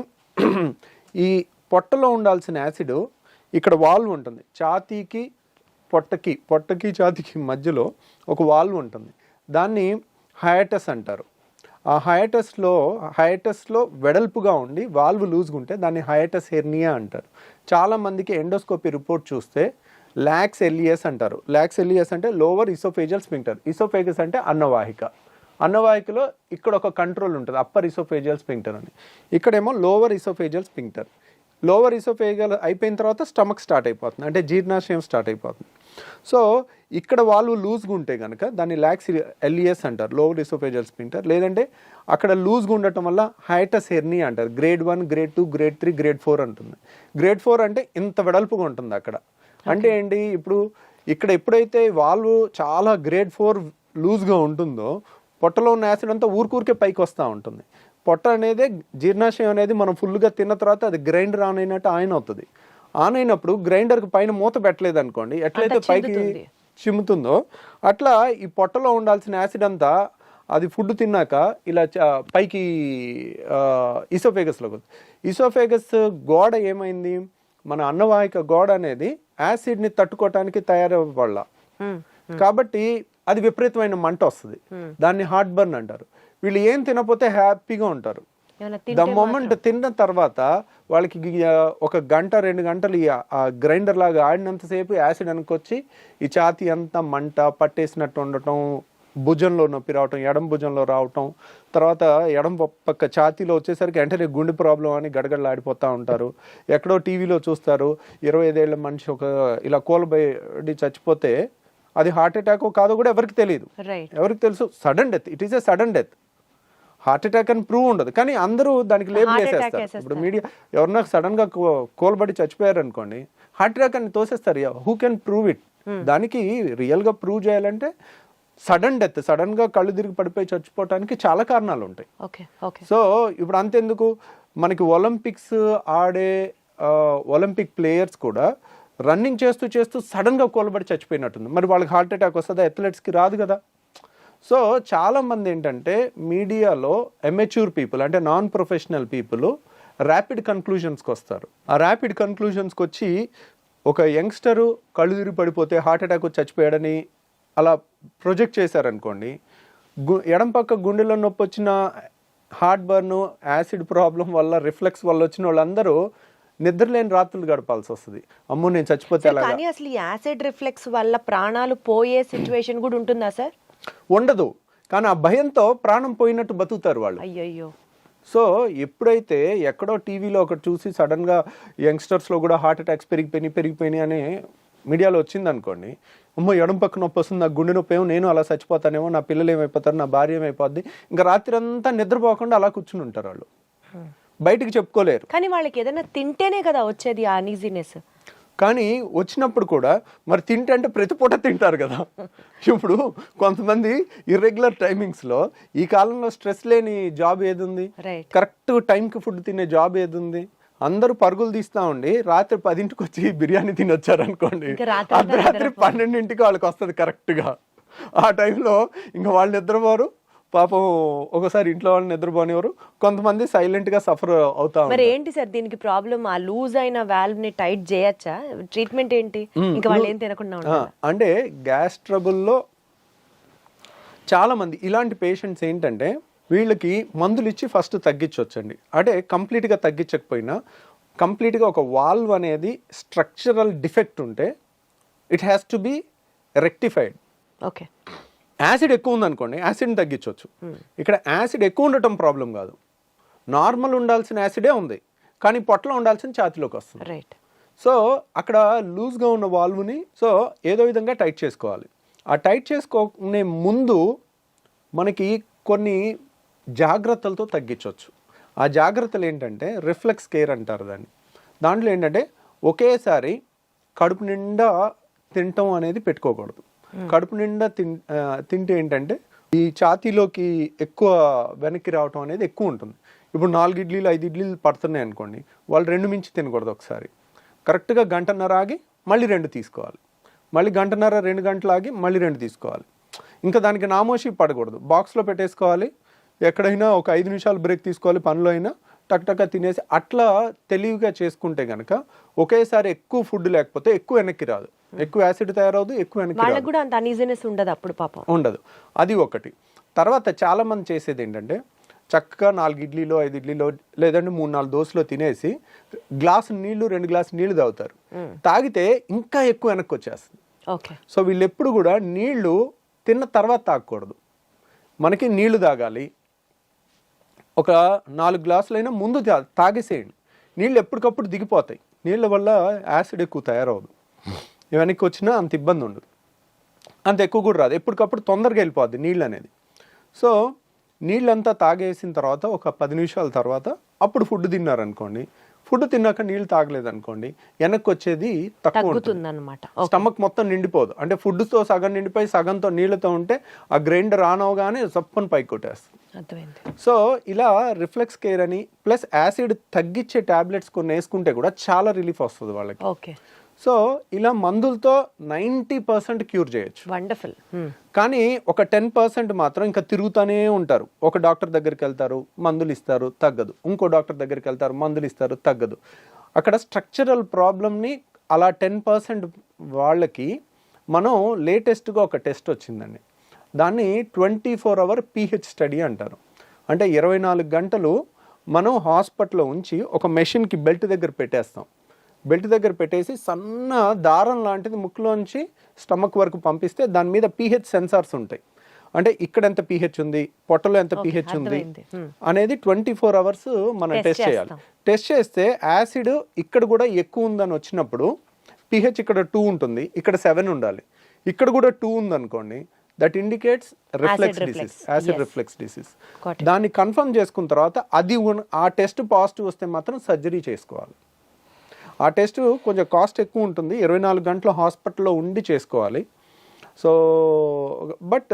Speaker 2: ఈ పొట్టలో ఉండాల్సిన యాసిడ్ ఇక్కడ వాల్వ్ ఉంటుంది, ఛాతీకి పొట్టకి ఛాతీకి మధ్యలో ఒక వాల్వ్ ఉంటుంది, దాన్ని హయాటస్ అంటారు. ఆ హయాటస్లో వెడల్పుగా ఉండి వాల్వ్ లూజ్గా ఉంటే దాన్ని హయాటస్ హెర్నియా అంటారు. చాలామందికి ఎండోస్కోపీ రిపోర్ట్ చూస్తే లాక్స్ ఎలియస్ అంటారు. లాక్స్ ఎలియస్ అంటే లోవర్ ఇసోఫేజియల్ స్పింక్టర్. ఇసోఫేగస్ అంటే అన్నవాహికలో ఇక్కడ ఒక కంట్రోల్ ఉంటుంది, అప్పర్ ఇసోఫేజియల్ స్పింక్టర్ అని. ఇక్కడేమో lower oesophageal sphincter. Lower oesophageal అయిపోయిన తర్వాత స్టమక్ స్టార్ట్ అయిపోతుంది, అంటే జీర్ణాశయం స్టార్ట్ అయిపోతుంది. సో ఇక్కడ వాళ్ళు లూజ్గా ఉంటే కనుక దాన్ని లాక్స్ ఎలియస్ అంటారు, లోవర్ ఇసోఫేజియల్ స్పింక్టర్. లేదంటే అక్కడ లూజ్గా ఉండటం వల్ల హయాటస్ హెర్నియా అంటారు. గ్రేడ్ 1, గ్రేడ్ 2, గ్రేడ్ 3, గ్రేడ్ 4 ఉంటుంది. గ్రేడ్ 4 అంటే ఇంత వెడల్పుగా ఉంటుంది అక్కడ. అంటే ఏంటి, ఇప్పుడు ఇక్కడ ఎప్పుడైతే వాల్వ్ చాలా గ్రేడ్ 4 లూజ్గా ఉంటుందో పొట్టలో ఉన్న యాసిడ్ అంతా ఊరికే పైకి వస్తూ ఉంటుంది. పొట్ట అనేది, జీర్ణాశయం అనేది మనం ఫుల్గా తిన్న తర్వాత అది గ్రైండర్ ఆన్ అయినట్టు అవుతుంది. ఆన్ అయినప్పుడు గ్రైండర్కి పైన మూత పెట్టలేదు అనుకోండి, ఎట్లయితే పైకి చిమ్ముతుందో అట్లా ఈ పొట్టలో ఉండాల్సిన యాసిడ్ అంతా అది ఫుడ్ తిన్నాక ఇలా పైకి ఇసోఫేగస్లోకి వస్తుంది. ఇసోఫేగస్ గోడ ఏమైంది, మన అన్నవాహిక గోడ అనేది యాసిడ్ని తట్టుకోవటానికి తయారవ్వాల, కాబట్టి అది విపరీతమైన మంట వస్తుంది, దాన్ని హార్ట్ బర్న్ అంటారు. వీళ్ళు ఏం తినకపోతే హ్యాపీగా ఉంటారు. ద మొమెంట్ తిన్న తర్వాత వాళ్ళకి ఒక గంట 2 గంటలు ఆ గ్రైండర్ లాగా ఆడినంతసేపు యాసిడ్ అనుకొచ్చి ఈ ఛాతీ అంతా మంట పట్టేసినట్టు ఉండటం, భుజంలో నొప్పి రావటం, ఎడం భుజంలో రావటం, తర్వాత ఎడం పక్క ఛాతీలో వచ్చేసరికి వెంటనే గుండె ప్రాబ్లం అని గడగడలాడిపోతూ ఉంటారు. ఎక్కడో టీవీలో చూస్తారు 25 ఏళ్ల మనిషి ఒక ఇలా కూలబడి చచ్చిపోతే అది హార్ట్ అటాక్ కాదో కూడా ఎవరికి తెలియదు. ఎవరికి తెలుసు? Sudden death. It is a sudden death. Heart attack అని ప్రూవ్ ఉండదు, కానీ అందరూ దానికి లేబుల్ వేసేస్తారు. ఇప్పుడు మీడియా ఎవరన్నా సడన్ గా కోల్బడి చచ్చిపోయారు అనుకోండి, హార్ట్ అటాక్ అని తోసేస్తారు. Who can prove it? దానికి రియల్ గా ప్రూవ్ చేయాలంటే సడన్ డెత్, సడన్ గా కళ్ళు తిరిగి పడిపోయి చచ్చిపోవటానికి చాలా కారణాలు ఉంటాయి. సో ఇప్పుడు అంతెందుకు, మనకి ఒలింపిక్స్ ఆడే ఒలింపిక్ ప్లేయర్స్ కూడా రన్నింగ్ చేస్తూ సడన్ గా కోల్బడి చచ్చిపోయినట్టుంది. మరి వాళ్ళకి హార్ట్ అటాక్ వస్తుందా? అథ్లెట్స్కి రాదు కదా. సో చాలామంది ఏంటంటే మీడియాలో ఎమెచ్యూర్ పీపుల్, అంటే నాన్ ప్రొఫెషనల్ పీపుల్ ర్యాపిడ్ కన్క్లూజన్స్కి వస్తారు. ఆ ర్యాపిడ్ కన్క్లూజన్స్కి వచ్చి ఒక యంగ్స్టరు కళ్ళు తిరిగి పడిపోతే హార్ట్ అటాక్ వచ్చి చచ్చిపోయాడని అలా ప్రొజెక్ట్ చేశారనుకోండి, ఎడం పక్క గుండెలో నొప్పి వచ్చిన, హార్ట్ బర్న్, యాసిడ్ ప్రాబ్లం వల్ల, రిఫ్లెక్స్ వల్ల వచ్చిన వాళ్ళందరూ నిద్రలేని రాత్రులు గడపాల్సి వస్తుంది. అమ్మో నేను చచ్చిపోతే ఎలా?
Speaker 1: కానీ అసలు ఈ యాసిడ్ రిఫ్లెక్స్ వల్ల ప్రాణాలు పోయే సిచ్యువేషన్ కూడా ఉంటుందా సార్?
Speaker 2: ఉండదు, కానీ ఆ భయంతో ప్రాణం పోయినట్టు బతుకుతారు వాళ్ళు.
Speaker 1: అయ్యయ్యో.
Speaker 2: సో ఎప్పుడైతే ఎక్కడో టీవీలో ఒకటి చూసి సడన్గా యంగ్స్టర్స్లో కూడా హార్ట్ అటాక్స్ పెరిగిపోయినాయి అని మీడియాలో వచ్చింది అనుకోండి, అమ్మో ఎడం పక్క నొప్పి వస్తుంది, నాకు గుండె నొప్పి ఏమో, నేను అలా చచ్చిపోతానేమో, నా పిల్లలు ఏమైపోతారు, నా భార్య ఏమైపోద్ది, ఇంకా రాత్రి అంతా నిద్రపోకుండా అలా కూర్చుని ఉంటారు వాళ్ళు, బయటికి చెప్పుకోలేరు.
Speaker 1: కానీ వాళ్ళకి ఏదైనా తింటేనే కదా వచ్చేది ఆ అనీజీనెస్.
Speaker 2: కానీ వచ్చినప్పుడు కూడా మరి తింటే ప్రతి పూట తింటారు కదా. ఇప్పుడు కొంతమంది ఇర్రెగ్యులర్ టైమింగ్స్లో, ఈ కాలంలో స్ట్రెస్ లేని జాబ్ ఏది ఉంది, కరెక్ట్ టైంకి ఫుడ్ తినే జాబ్ ఏది ఉంది? అందరూ పరుగులు తీస్తా ఉండి రాత్రి 10ంటికి వచ్చి బిర్యానీ తిని వచ్చారనుకోండి, అర్ధరాత్రి 12ంటికి వాళ్ళకి వస్తుంది కరెక్ట్గా. ఆ టైంలో ఇంకా వాళ్ళు నిద్రపోరు, పాపం ఒకసారి ఇంట్లో వాళ్ళు నిద్రపోనివారు, కొంతమంది సైలెంట్గా సఫర్ అవుతా.
Speaker 1: మరి ఏంటి సార్ దీనికి ప్రాబ్లం? ఆ లూజ్ అయిన వాల్వ్ ని టైట్ చేయొచ్చా? ట్రీట్మెంట్ ఏంటి? ఇంకా వాళ్ళు ఏం తినకుండా ఉంటారు
Speaker 2: అంటే గ్యాస్ ట్రబుల్లో చాలా మంది ఇలాంటి పేషెంట్స్ ఏంటంటే వీళ్ళకి మందులు ఇచ్చి ఫస్ట్ తగ్గించవచ్చండి. అంటే కంప్లీట్గా తగ్గించకపోయినా కంప్లీట్గా ఒక వాల్వ్ అనేది స్ట్రక్చరల్ డిఫెక్ట్ ఉంటే it has to be rectified.
Speaker 1: Okay.
Speaker 2: Acid ఎక్కువ ఉందనుకోండి, యాసిడ్ని తగ్గించవచ్చు. ఇక్కడ యాసిడ్ ఎక్కువ ఉండటం ప్రాబ్లం కాదు, నార్మల్ ఉండాల్సిన యాసిడే ఉంది, కానీ పొట్టలో ఉండాల్సిన ఛాతీలోకి వస్తుంది.
Speaker 1: రైట్.
Speaker 2: సో అక్కడ లూజ్గా ఉన్న వాల్వ్ని సో ఏదో విధంగా టైట్ చేసుకోవాలి. ఆ టైట్ చేసుకునే ముందు మనకి కొన్ని జాగ్రత్తలతో తగ్గించవచ్చు. ఆ జాగ్రత్తలు ఏంటంటే రిఫ్లెక్స్ కేర్ అంటారు దాన్ని. దాంట్లో ఏంటంటే ఒకేసారి కడుపు నిండా తినటం అనేది పెట్టుకోకూడదు. కడుపు నిండా తింటే ఏంటంటే ఈ ఛాతీలోకి ఎక్కువ వెనక్కి రావటం అనేది ఎక్కువ ఉంటుంది. ఇప్పుడు 4 ఇడ్లీలు 5 ఇడ్లీలు పడుతున్నాయి అనుకోండి, వాళ్ళు 2 మించి తినకూడదు. ఒకసారి కరెక్ట్గా 1.5 గంటన్నర ఆగి మళ్ళీ 2 తీసుకోవాలి, మళ్ళీ 1.5 గంటన్నర 2 గంటలు ఆగి మళ్ళీ 2 తీసుకోవాలి. ఇంకా దానికి నామోషి పడకూడదు, బాక్స్లో పెట్టేసుకోవాలి. ఎక్కడైనా ఒక 5 నిమిషాలు బ్రేక్ తీసుకోవాలి, పనిలో అయినా టక్ తినేసి అట్లా తెలివిగా చేసుకుంటే కనుక ఒకేసారి ఎక్కువ ఫుడ్ లేకపోతే ఎక్కువ వెనక్కి రాదు, ఎక్కువ యాసిడ్ తయారవదు, ఎక్కువ వెనక్కి
Speaker 1: వాళ్ళకి కూడా అంత అనీజీనెస్ ఉండదు అప్పుడు పాపం
Speaker 2: ఉండదు. అది ఒకటి. తర్వాత చాలా మంది చేసేది ఏంటంటే చక్కగా 4 ఇడ్లీలో 5 ఇడ్లీలో లేదంటే 3-4 దోశలో తినేసి గ్లాసు నీళ్లు 2 గ్లాసు నీళ్లు తాగుతారు. తాగితే ఇంకా ఎక్కువ వెనక్కి వచ్చేస్తుంది. సో వీళ్ళు ఎప్పుడు కూడా నీళ్లు తిన్న తర్వాత తాగకూడదు, మనకి నీళ్లు తాగాలి. ఒక 4 గ్లాసులైనా ముందు తాగేసేయండి. నీళ్ళు ఎప్పటికప్పుడు దిగిపోతాయి, నీళ్ళ వల్ల యాసిడ్ ఎక్కువ తయారవదు, వెనక్కి వచ్చినా అంత ఇబ్బంది ఉండదు, అంత ఎక్కువ కూడా రాదు, ఎప్పటికప్పుడు తొందరగా వెళ్ళిపోద్ది నీళ్ళు అనేది. సో నీళ్ళంతా తాగేసిన తర్వాత ఒక 10 నిమిషాల తర్వాత అప్పుడు ఫుడ్ తిన్నారనుకోండి, ఫుడ్ తిన్నాక నీళ్ళు తాగలేదనుకోండి, వెనక్కి వచ్చేది తక్కువ ఉంటుంది అన్నమాట. స్టమక్ మొత్తం నిండిపోదు, అంటే ఫుడ్తో సగం నిండిపోయి సగంతో నీళ్ళతో ఉంటే ఆ గ్రైండర్ ఆన్ అవగానే సప్పని పైకి కొట్టేస్తుంది. సో ఇలా రిఫ్లెక్స్ కేర్ అని ప్లస్ యాసిడ్ తగ్గించే టాబ్లెట్స్ కొన్ని వేసుకుంటే కూడా చాలా రిలీఫ్ వస్తుంది వాళ్ళకి. సో ఇలా మందులతో 90% క్యూర్ చేయొచ్చు.
Speaker 1: వండర్ఫుల్.
Speaker 2: కానీ ఒక 10% మాత్రం ఇంకా తిరుగుతూనే ఉంటారు. ఒక డాక్టర్ దగ్గరికి వెళ్తారు, మందులు ఇస్తారు, తగ్గదు. ఇంకో డాక్టర్ దగ్గరికి వెళ్తారు, మందులు ఇస్తారు, తగ్గదు. అక్కడ స్ట్రక్చరల్ ప్రాబ్లమ్ని అలా 10% వాళ్ళకి మనం లేటెస్ట్గా ఒక టెస్ట్ వచ్చిందండి, దాన్ని 24 hour pH స్టడీ అంటారు. అంటే 24 గంటలు మనం హాస్పిటల్లో ఉంచి ఒక మెషిన్కి బెల్ట్ దగ్గర పెట్టేస్తాం. బెల్ట్ దగ్గర పెట్టేసి సన్న దారం లాంటిది ముక్కులోంచి స్టమక్ వరకు పంపిస్తే దాని మీద pH సెన్సార్స్ ఉంటాయి. అంటే ఇక్కడ ఎంత pH ఉంది, పొట్టలో ఎంత pH ఉంది అనేది 24 hours మనం టెస్ట్ చేయాలి. టెస్ట్ చేస్తే యాసిడ్ ఇక్కడ కూడా ఎక్కువ ఉందని వచ్చినప్పుడు pH ఇక్కడ 2 ఉంటుంది, ఇక్కడ 7 ఉండాలి. ఇక్కడ కూడా 2 ఉందనుకోండి, that indicates reflex disease, acid reflex disease. దాన్ని కన్ఫర్మ్ చేసుకున్న తర్వాత అది ఆ టెస్ట్ పాజిటివ్ వస్తే మాత్రం సర్జరీ చేసుకోవాలి. ఆ టెస్ట్ కొంచెం కాస్ట్ ఎక్కువ ఉంటుంది, 24 గంటలు హాస్పిటల్లో ఉండి చేసుకోవాలి. సో బట్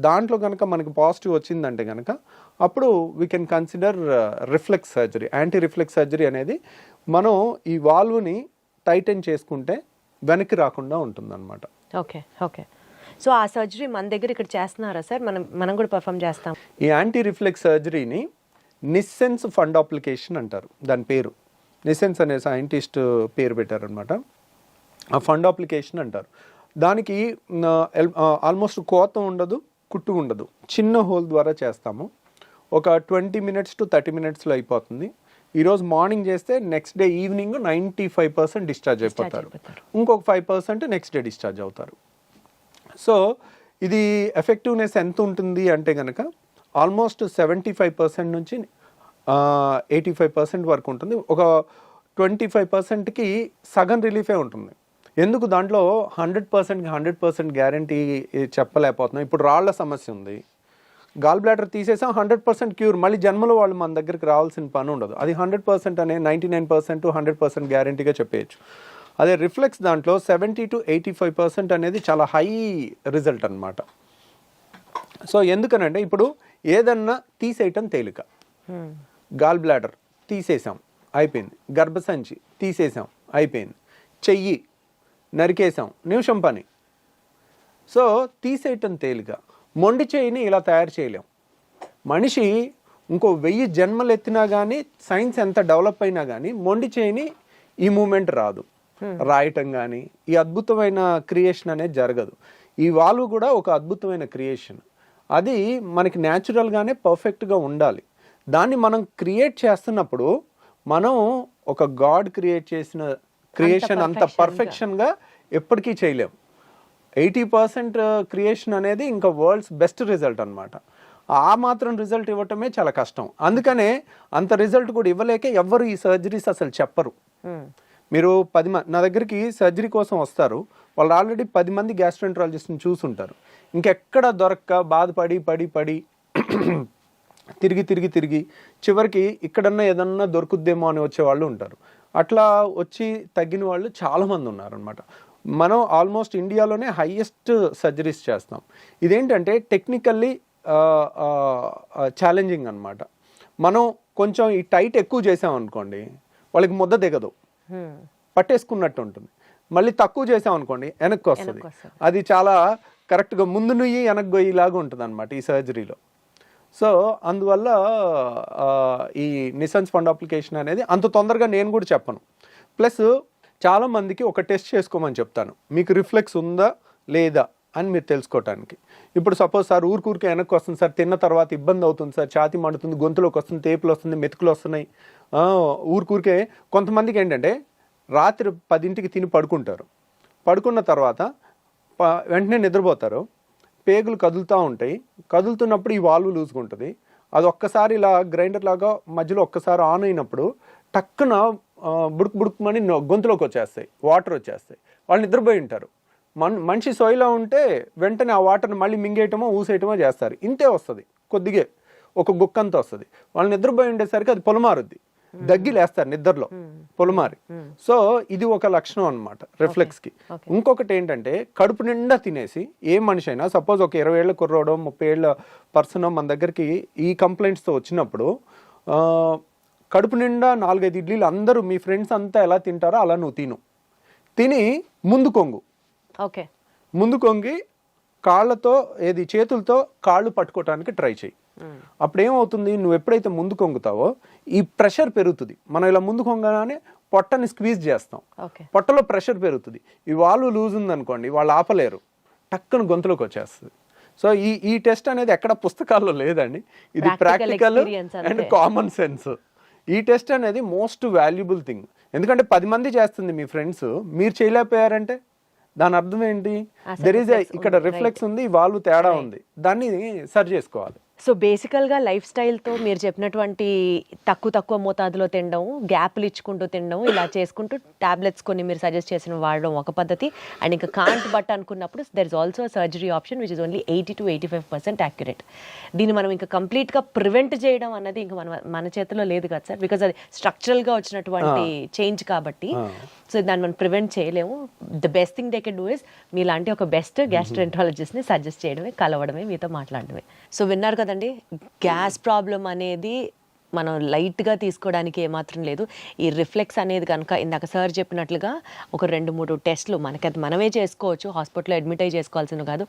Speaker 2: దాంట్లో కనుక మనకి పాజిటివ్ వచ్చిందంటే కనుక అప్పుడు we can consider reflex surgery. Anti reflex surgery అనేది మనం ఈ వాల్వ్ని టైటన్ చేసుకుంటే వెనక్కి రాకుండా ఉంటుందన్నమాట.
Speaker 1: ఓకే. సో ఆ సర్జరీ మన దగ్గర ఇక్కడ చేస్తున్నారా సార్? మనం కూడా పర్ఫామ్ చేస్తాం.
Speaker 2: ఈ యాంటీ రిఫ్లెక్స్ సర్జరీని నిస్సెన్స్ ఫండ్ అప్లికేషన్ అంటారు. దాని పేరు నిసెన్స్ అనే సైంటిస్ట్ పేరు పెట్టారనమాట. ఆ ఫండ్ అప్లికేషన్ అంటారు. దానికి ఆల్మోస్ట్ కోత ఉండదు, కుట్టు ఉండదు, చిన్న హోల్ ద్వారా చేస్తాము. ఒక 20 minutes to 30 minutesలో అయిపోతుంది. ఈరోజు మార్నింగ్ చేస్తే నెక్స్ట్ డే ఈవినింగ్ 95% డిశ్చార్జ్ అయిపోతారు. ఇంకొక 5% నెక్స్ట్ డే డిశ్చార్జ్ అవుతారు. సో ఇది ఎఫెక్టివ్నెస్ ఎంత ఉంటుంది అంటే కనుక ఆల్మోస్ట్ 75% నుంచి 85% వరకు ఉంటుంది. ఒక 25%కి సగం రిలీఫే ఉంటుంది. ఎందుకు దాంట్లో 100% గ్యారంటీ చెప్పలేకపోతున్నాం. ఇప్పుడు రాళ్ల సమస్య ఉంది, గాల్ బ్లాడర్ తీసేసాం, 100% క్యూర్, మళ్ళీ జన్మలో వాళ్ళు మన దగ్గరికి రావాల్సిన పని ఉండదు. అది 100% అనే 99% 100% గ్యారంటీగా చెప్పేయచ్చు. అదే రిఫ్లెక్స్ దాంట్లో 70 to 85% అనేది చాలా హై రిజల్ట్ అనమాట. సో ఎందుకనంటే ఇప్పుడు ఏదన్నా తీసేయటం తేలిక. గాల్ బ్లాడర్ తీసేసాం, అయిపోయింది. గర్భసంచి తీసేసాం, అయిపోయింది. చెయ్యి నరికేసాం, నిమిషం పని. సో తీసేయటం తేలిక. మొండి చేయిని ఇలా తయారు చేయలేం. మనిషి ఇంకో 1000 జన్మలు ఎత్తినా కానీ, సైన్స్ ఎంత డెవలప్ అయినా కానీ మొండి చేయిని ఈ మూమెంట్ రాదు. రాయటం కానీ ఈ అద్భుతమైన క్రియేషన్ అనేది జరగదు. ఈ వాల్వ్ కూడా ఒక అద్భుతమైన క్రియేషన్. అది మనకి న్యాచురల్గానే పర్ఫెక్ట్గా ఉండాలి. దాన్ని మనం క్రియేట్ చేస్తున్నప్పుడు మనం ఒక గాడ్ క్రియేట్ చేసిన క్రియేషన్ అంత పర్ఫెక్షన్గా ఎప్పటికీ చేయలేం. 80% క్రియేషన్ అనేది ఇంకా వరల్డ్స్ బెస్ట్ రిజల్ట్ అనమాట. ఆ మాత్రం రిజల్ట్ ఇవ్వటమే చాలా కష్టం. అందుకనే అంత రిజల్ట్ కూడా ఇవ్వలేక ఎవ్వరు ఈ సర్జరీస్ అసలు చెప్పరు. మీరు 10 మంది నా దగ్గరికి సర్జరీ కోసం వస్తారు, వాళ్ళు ఆల్రెడీ 10 మంది గ్యాస్ట్రోఎంట్రాలజిస్ట్ని చూసుంటారు. ఇంకెక్కడ దొరక్క బాధపడి పడి పడి తిరిగి చివరికి ఇక్కడన్నా ఏదన్నా దొరుకుద్దేమో అని వచ్చేవాళ్ళు ఉంటారు. అట్లా వచ్చి తగ్గిన వాళ్ళు చాలామంది ఉన్నారనమాట. మనం ఆల్మోస్ట్ ఇండియాలోనే హైయెస్ట్ సర్జరీస్ చేస్తాం. ఇదేంటంటే టెక్నికల్లీ ఛాలెంజింగ్ అనమాట. మనం కొంచెం ఈ టైట్ ఎక్కువ చేసామనుకోండి వాళ్ళకి ముద్ద దిగదు, పట్టేసుకున్నట్టు ఉంటుంది. మళ్ళీ తక్కువ చేసామనుకోండి వెనక్కి వస్తుంది. అది చాలా కరెక్ట్గా ముందు నుయ్యి వెనక్కి గొయ్యిలాగా ఉంటుంది అనమాట ఈ సర్జరీలో. సో అందువల్ల ఈ నిసన్స్ ఫండ్ అప్లికేషన్ అనేది అంత తొందరగా నేను కూడా చెప్పను. ప్లస్ చాలామందికి ఒక టెస్ట్ చేసుకోమని చెప్తాను, మీకు రిఫ్లెక్స్ ఉందా లేదా అని మీరు తెలుసుకోవటానికి. ఇప్పుడు సపోజ్ సార్ ఊరికే వెనక్కి వస్తుంది సార్, తిన్న తర్వాత ఇబ్బంది అవుతుంది సార్, ఛాతి మండుతుంది, గొంతులోకి వస్తుంది, తేపులు వస్తుంది, మెతుకులు వస్తున్నాయి. ఊరికే కొంతమందికి ఏంటంటే రాత్రి 10ంటికి తిని పడుకుంటారు, పడుకున్న తర్వాత వెంటనే నిద్రపోతారు, పేగులు కదులుతూ ఉంటాయి, కదులుతున్నప్పుడు ఈ వాల్వ్ లూజ్గా ఉంటుంది. అది ఒక్కసారి ఇలా గ్రైండర్ లాగా మధ్యలో ఒక్కసారి ఆన్ అయినప్పుడు టక్కున బుడుకుమని గొంతులోకి వచ్చేస్తాయి, వాటర్ వచ్చేస్తాయి. వాళ్ళు నిద్రపోయి ఉంటారు. మనిషి సోయిలో ఉంటే వెంటనే ఆ వాటర్ని మళ్ళీ మింగేయటమో ఊసేయటమో చేస్తారు. ఇంతే వస్తుంది, కొద్దిగా ఒక గుక్కంతా వస్తుంది. వాళ్ళు నిద్రపోయి ఉండేసరికి అది పొలమారుద్ది, దగ్గి లేస్తారు నిద్రలో పొలమారి. సో ఇది ఒక లక్షణం అనమాట రిఫ్లెక్స్కి. ఇంకొకటి ఏంటంటే కడుపు నిండా తినేసి ఏ మనిషి అయినా, సపోజ్ ఒక 20 ఏళ్ళ కుర్రోడో 30 ఏళ్ళ పర్సన్ మన దగ్గరికి ఈ కంప్లైంట్స్తో వచ్చినప్పుడు, కడుపు నిండా 4-5 ఇడ్లీలు అందరూ మీ ఫ్రెండ్స్ అంతా ఎలా తింటారో అలా నువ్వు తిని ముందు కొంగు, ముందు కొంగి కాళ్ళతో చేతులతో కాళ్ళు పట్టుకోవటానికి ట్రై చేయి. అప్పుడు ఏమవుతుంది, నువ్వు ఎప్పుడైతే ముందు కొంగుతావో ఈ ప్రెషర్ పెరుగుతుంది. మనం ఇలా ముందు కొంగగానే పొట్టని స్క్వీజ్ చేస్తాం, పొట్టలో ప్రెషర్ పెరుగుతుంది. ఈ వాల్వ్ లూజ్ ఉందనుకోండి వాళ్ళు ఆపలేరు, టక్కున గొంతులోకి వచ్చేస్తుంది. సో ఈ టెస్ట్ అనేది ఎక్కడ పుస్తకాల్లో లేదండి, ఇది ప్రాక్టికల్ అండ్ కామన్ సెన్స్. ఈ టెస్ట్ అనేది మోస్ట్ వాల్యుబుల్ థింగ్. ఎందుకంటే 10 మంది చేస్తుంది మీ ఫ్రెండ్స్, మీరు చేయలేకపోయారంటే దాని అర్థం ఏంటి? ఇక్కడ రిఫ్లెక్స్ ఉంది, వాల్వ్ తేడా ఉంది, దాన్ని సరి చేసుకోవాలి.
Speaker 1: సో బేసికల్గా లైఫ్ స్టైల్తో మీరు చెప్పినటువంటి తక్కువ మోతాదులో తినడం, గ్యాప్లు ఇచ్చుకుంటూ తినడం, ఇలా చేసుకుంటూ టాబ్లెట్స్ కొన్ని మీరు సజెస్ట్ చేసిన వాడడం ఒక పద్ధతి. అండ్ ఇంకా కాంట్ బట్ అనుకున్నప్పుడు there is also surgery option which is only 80 to 85% accurate. దీన్ని మనం ఇంకా కంప్లీట్గా ప్రివెంట్ చేయడం అన్నది ఇంకా మన చేతిలో లేదు కదా సార్, బికాజ్ అది స్ట్రక్చరల్గా వచ్చినటువంటి చేంజ్ కాబట్టి. సో దాన్ని మనం ప్రివెంట్ చేయలేము. The best thing they can do is మీలాంటి ఒక బెస్ట్ గ్యాస్ట్రోఎంట్రాలజిస్ట్ని సజెస్ట్ చేయడమే, కలవడమే, మీతో మాట్లాడడమే. సో విన్నారు కదండి, గ్యాస్ ప్రాబ్లం అనేది మనం లైట్గా తీసుకోవడానికి ఏమాత్రం లేదు. ఈ రిఫ్లెక్స్ అనేది కనుక ఇందాక సార్ చెప్పినట్లుగా ఒక 2-3 టెస్టులు మనకి మనమే చేసుకోవచ్చు, హాస్పిటల్లో అడ్మిట్ అయ్యి చేసుకోవాల్సిన కాదు.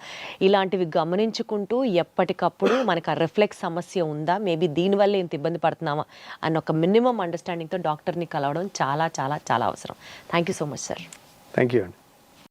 Speaker 1: ఇలాంటివి గమనించుకుంటూ ఎప్పటికప్పుడు మనకు ఆ రిఫ్లెక్స్ సమస్య ఉందా, మేబీ దీనివల్ల ఇంత ఇబ్బంది పడుతున్నామా అన్న ఒక మినిమం అండర్స్టాండింగ్తో డాక్టర్ని కలవడం చాలా చాలా చాలా అవసరం. Thank you so much sir.
Speaker 2: Thank you అండి.